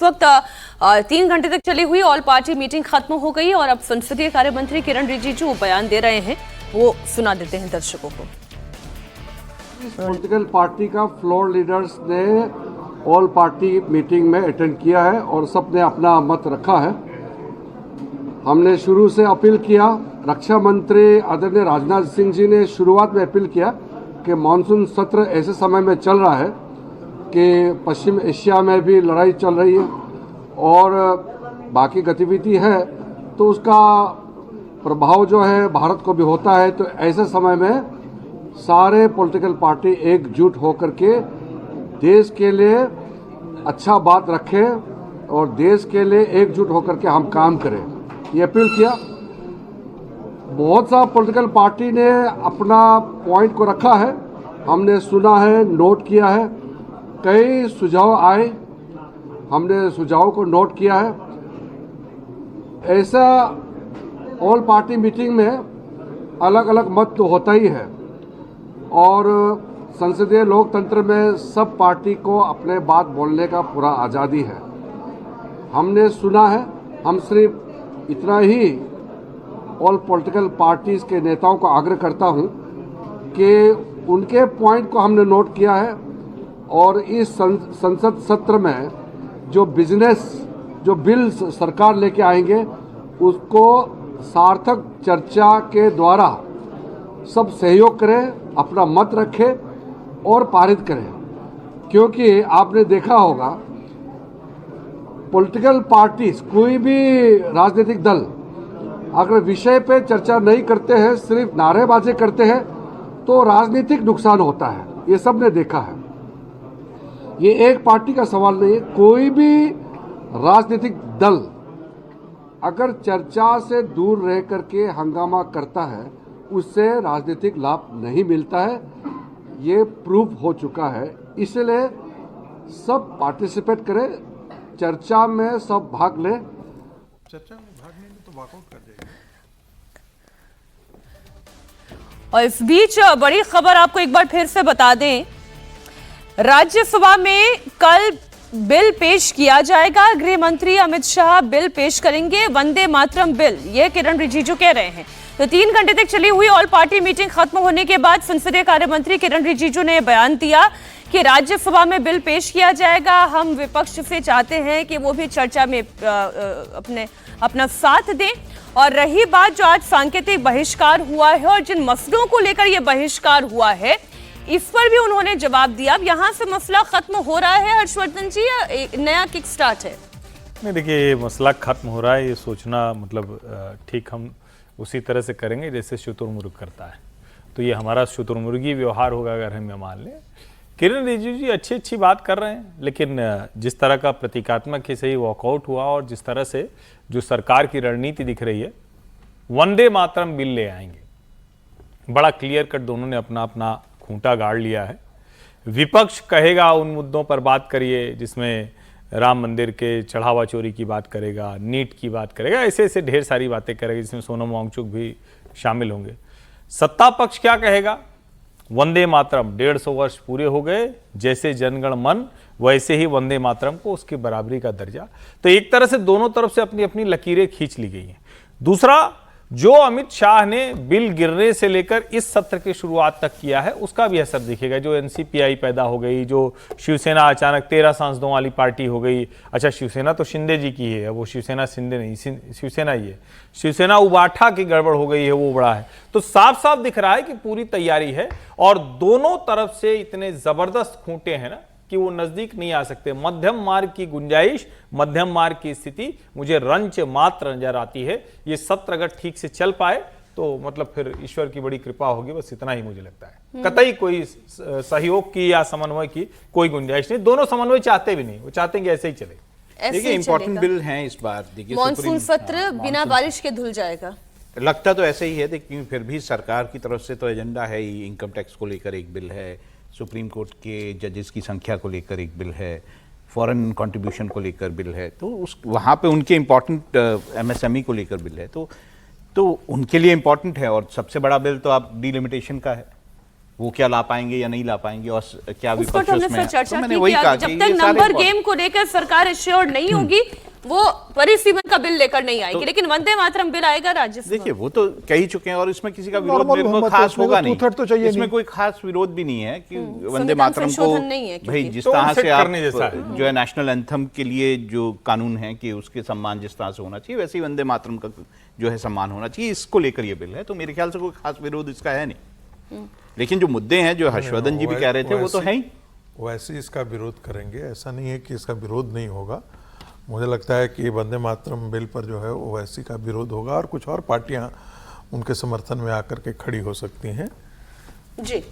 वक्त 3 घंटे तक चली हुई ऑल पार्टी मीटिंग खत्म हो गई और अब संसदीय कार्य मंत्री किरण रिजिजू बयान दे रहे हैं, वो सुना देते हैं दर्शकों को। पॉलिटिकल पार्टी का फ्लोर लीडर्स ने ऑल पार्टी मीटिंग में अटेंड किया है और सबने अपना मत रखा है। हमने शुरू से अपील किया, रक्षा मंत्री आदरणीय राजनाथ सिंह जी ने शुरुआत में अपील किया कि मानसून सत्र ऐसे समय में चल रहा है कि पश्चिम एशिया में भी लड़ाई चल रही है और बाकी गतिविधि है, तो उसका प्रभाव जो है भारत को भी होता है। तो ऐसे समय में सारे पॉलिटिकल पार्टी एकजुट होकर के देश के लिए अच्छा बात रखें और देश के लिए एकजुट होकर के हम काम करें, ये अपील किया। बहुत सा पॉलिटिकल पार्टी ने अपना पॉइंट को रखा है, हमने सुना है, नोट किया है। कई सुझाव आए, हमने सुझाव को नोट किया है। ऐसा ऑल पार्टी मीटिंग में अलग अलग मत तो होता ही है और संसदीय लोकतंत्र में सब पार्टी को अपने बात बोलने का पूरा आज़ादी है। हमने सुना है, हम सिर्फ इतना ही ऑल पॉलिटिकल पार्टीज के नेताओं को आग्रह करता हूं कि उनके पॉइंट को हमने नोट किया है और इस संसद सत्र में जो बिल सरकार लेके आएंगे उसको सार्थक चर्चा के द्वारा सब सहयोग करें, अपना मत रखें और पारित करें। क्योंकि आपने देखा होगा पॉलिटिकल पार्टीज, कोई भी राजनीतिक दल अगर विषय पे चर्चा नहीं करते हैं, सिर्फ नारेबाजी करते हैं, तो राजनीतिक नुकसान होता है। ये सब ने देखा है। ये एक पार्टी का सवाल नहीं है, कोई भी राजनीतिक दल अगर चर्चा से दूर रह करके हंगामा करता है, उससे राजनीतिक लाभ नहीं मिलता है। ये प्रूव हो चुका है। इसलिए सब पार्टिसिपेट करें, चर्चा में सब भाग लें। चर्चा में भाग लेंगे तो वॉकआउट कर देंगे। और इस बीच बड़ी खबर आपको एक बार फिर से बता दें, राज्यसभा में कल बिल पेश किया जाएगा। गृह मंत्री अमित शाह बिल पेश करेंगे, वंदे मातरम बिल, ये किरण रिजिजू कह रहे हैं। तो 3 घंटे तक चली हुई ऑल पार्टी मीटिंग खत्म होने के बाद संसदीय कार्य मंत्री किरण रिजिजू ने बयान दिया कि राज्यसभा में बिल पेश किया जाएगा। हम विपक्ष से चाहते हैं कि वो भी चर्चा में अपना साथ दें। और रही बात जो आज सांकेतिक बहिष्कार हुआ है और जिन मसलों को लेकर यह बहिष्कार हुआ है, इस पर भी उन्होंने जवाब दिया। अब यहाँ से मसला खत्म हो रहा है हर्षवर्धन जी, या नया किक स्टार्ट है? नहीं, देखिए, ये मसला खत्म हो रहा है, ये सोचना मतलब ठीक हम उसी तरह से करेंगे जैसे शुतुरमुर्ग करता है, तो ये हमारा शुतुरमुर्गी व्यवहार होगा अगर हम मान लें। किरण रिजिजू जी अच्छी बात कर रहे हैं, लेकिन जिस तरह का प्रतीकात्मक ही सही वॉकआउट हुआ और जिस तरह से जो सरकार की रणनीति दिख रही है, वंदे मातरम बिल ले आएंगे, बड़ा क्लियर कट दोनों ने अपना अपना खूंटा गाड़ लिया है। विपक्ष कहेगा उन मुद्दों पर बात करिए जिसमें राम मंदिर के चढ़ावा चोरी की बात करेगा, नीट की बात करेगा, ऐसे ऐसे ढेर सारी बातें करेगा जिसमें सोनम वांगचुक भी शामिल होंगे। सत्ता पक्ष क्या कहेगा? वंदे मातरम 150 वर्ष पूरे हो गए, जैसे जनगण मन वैसे ही वंदे मातरम को उसकी बराबरी का दर्जा। तो एक तरह से दोनों तरफ से अपनी अपनी लकीरें खींच ली गई हैं। दूसरा, जो अमित शाह ने बिल गिरने से लेकर इस सत्र की शुरुआत तक किया है, उसका भी असर दिखेगा। जो एनसीपीआई पैदा हो गई, जो शिवसेना अचानक 13 सांसदों वाली पार्टी हो गई। अच्छा, शिवसेना तो शिंदे जी की है, वो शिवसेना शिंदे नहीं, शिवसेना ही है। शिवसेना उबाठा की गड़बड़ हो गई है, वो बड़ा है। तो साफ साफ दिख रहा है कि पूरी तैयारी है और दोनों तरफ से इतने जबरदस्त खूंटे हैं ना कि वो नजदीक नहीं आ सकते। मध्यम मार्ग की गुंजाइश, मध्यम मार्ग की स्थिति मुझे रंच मात्र नजर आती है। ये सत्र अगर ठीक से चल पाए तो मतलब फिर ईश्वर की बड़ी कृपा होगी, बस इतना ही मुझे लगता है। कतई कोई सहयोग की या समन्वय की कोई गुंजाइश नहीं। दोनों समन्वय चाहते भी नहीं, वो चाहते हैं कि ऐसे ही चले। देखिए, इंपॉर्टेंट बिल हैं इस बार। देखिए, मॉनसून सत्र बिना बारिश के धुल जाएगा, लगता तो ऐसे ही है। देखिए, फिर भी सरकार की तरफ से तो एजेंडा है ही। इनकम टैक्स को लेकर एक बिल है, सुप्रीम कोर्ट के जजेस की संख्या को लेकर एक बिल है, फॉरेन कंट्रीब्यूशन को लेकर बिल है, तो उस वहाँ पे उनके इम्पोर्टेंट एमएसएमई को लेकर बिल है, तो उनके लिए इम्पोर्टेंट है। और सबसे बड़ा बिल तो आप डिलिमिटेशन का है। वो क्या ला पाएंगे या नहीं ला पाएंगे और क्या उस पर विपक्ष तो हमने उसमें फिर है। चर्चा तो मैंने की वही कि कहा जब कि तक ये सारे नंबर गेम को लेकर सरकार एश्योर नहीं होगी वो परिसीमन का बिल लेकर नहीं आएगी, लेकिन वंदे मातरम बिल आएगा राज्यसभा। देखिए वो तो कह ही चुके हैं और इसमें किसी का विरोध नॉर्मल मेरे को बहुमत है, खास इसमें होगा तो नहीं, two-third तो चाहिए इसमें नहीं। कोई खास विरोध भी नहीं है कि वंदे संविधान मातरम को संशोधन नहीं है भाई क्योंकि। जिस तो तरह सेट से आप करने जैसा है। जो है नेशनल एंथम के लिए जो कानून है कि उसके सम्मान जिस तरह से होना चाहिए वैसे ही वंदे मातरम का जो है सम्मान होना चाहिए, इसको लेकर ये बिल है। तो मेरे ख्याल से कोई खास विरोध इसका है नहीं, लेकिन जो मुद्दे हैं जो हर्षवर्धन जी भी कह रहे थे वो तो है ही। वैसे इसका विरोध करेंगे, ऐसा नहीं है कि इसका विरोध नहीं होगा। मुझे लगता है कि वंदे मातरम बिल पर जो है ओवैसी का विरोध होगा और कुछ और पार्टियां उनके समर्थन में आकर के खड़ी हो सकती हैं। जी